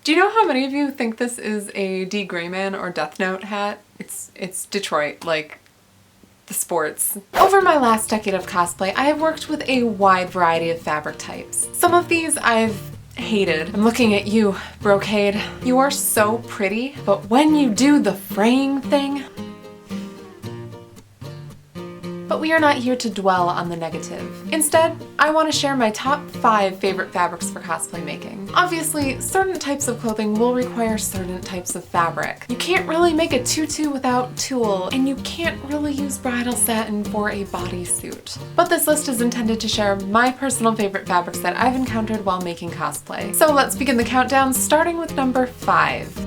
Do you know how many of you think this is a D. Grayman or Death Note hat? It's Detroit, like the sports. Over my last decade of cosplay, I have worked with a wide variety of fabric types. Some of these I've hated. I'm looking at you, Brocade. You are so pretty, but when you do the fraying thing, but we are not here to dwell on the negative. Instead, I want to share my top 5 favorite fabrics for cosplay making. Obviously, certain types of clothing will require certain types of fabric. You can't really make a tutu without tulle, and you can't really use bridal satin for a bodysuit. But this list is intended to share my personal favorite fabrics that I've encountered while making cosplay. So let's begin the countdown, starting with number 5.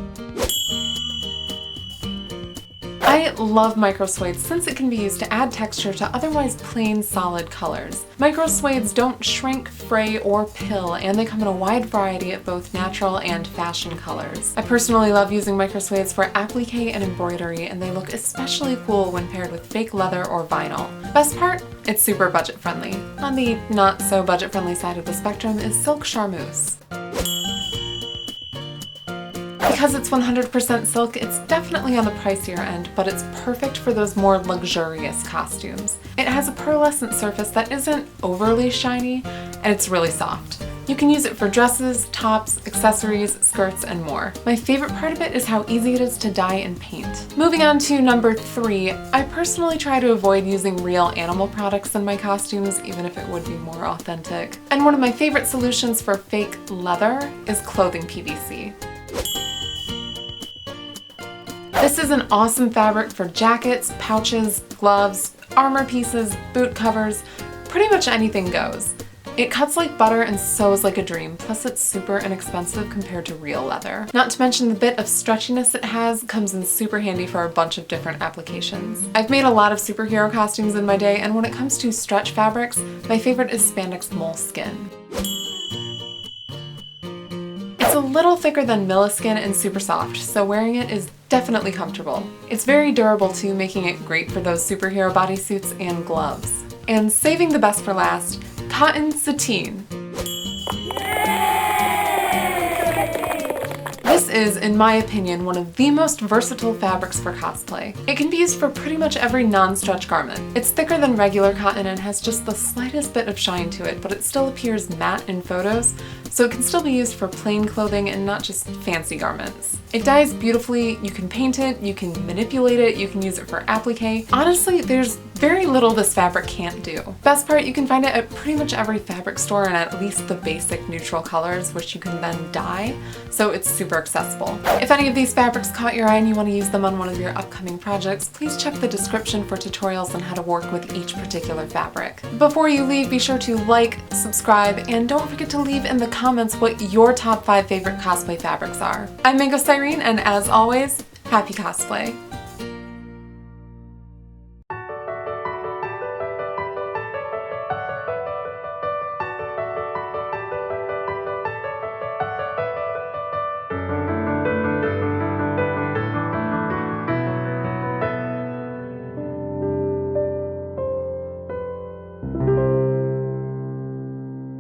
I love micro suede since it can be used to add texture to otherwise plain solid colors. Micro suedes don't shrink, fray, or pill, and they come in a wide variety of both natural and fashion colors. I personally love using micro suedes for applique and embroidery, and they look especially cool when paired with fake leather or vinyl. Best part? It's super budget friendly. On the not so budget friendly side of the spectrum is silk charmeuse. Because it's 100% silk, it's definitely on the pricier end, but it's perfect for those more luxurious costumes. It has a pearlescent surface that isn't overly shiny, and it's really soft. You can use it for dresses, tops, accessories, skirts, and more. My favorite part of it is how easy it is to dye and paint. Moving on to number 3, I personally try to avoid using real animal products in my costumes, even if it would be more authentic. And one of my favorite solutions for fake leather is clothing PVC. This is an awesome fabric for jackets, pouches, gloves, armor pieces, boot covers, pretty much anything goes. It cuts like butter and sews like a dream, plus it's super inexpensive compared to real leather. Not to mention the bit of stretchiness it has comes in super handy for a bunch of different applications. I've made a lot of superhero costumes in my day, and when it comes to stretch fabrics, my favorite is spandex moleskin. It's a little thicker than Milliskin and super soft, so wearing it is definitely comfortable. It's very durable too, making it great for those superhero bodysuits and gloves. And saving the best for last, cotton sateen. This is, in my opinion, one of the most versatile fabrics for cosplay. It can be used for pretty much every non-stretch garment. It's thicker than regular cotton and has just the slightest bit of shine to it, but it still appears matte in photos, so it can still be used for plain clothing and not just fancy garments. It dyes beautifully, you can paint it, you can manipulate it, you can use it for applique. Honestly, there's very little this fabric can't do. Best part, you can find it at pretty much every fabric store in at least the basic neutral colors, which you can then dye, so it's super accessible. If any of these fabrics caught your eye and you want to use them on one of your upcoming projects, please check the description for tutorials on how to work with each particular fabric. Before you leave, be sure to like, subscribe, and don't forget to leave in the comments what your top 5 favorite cosplay fabrics are. I'm Mango Cyrene, and as always, happy cosplay!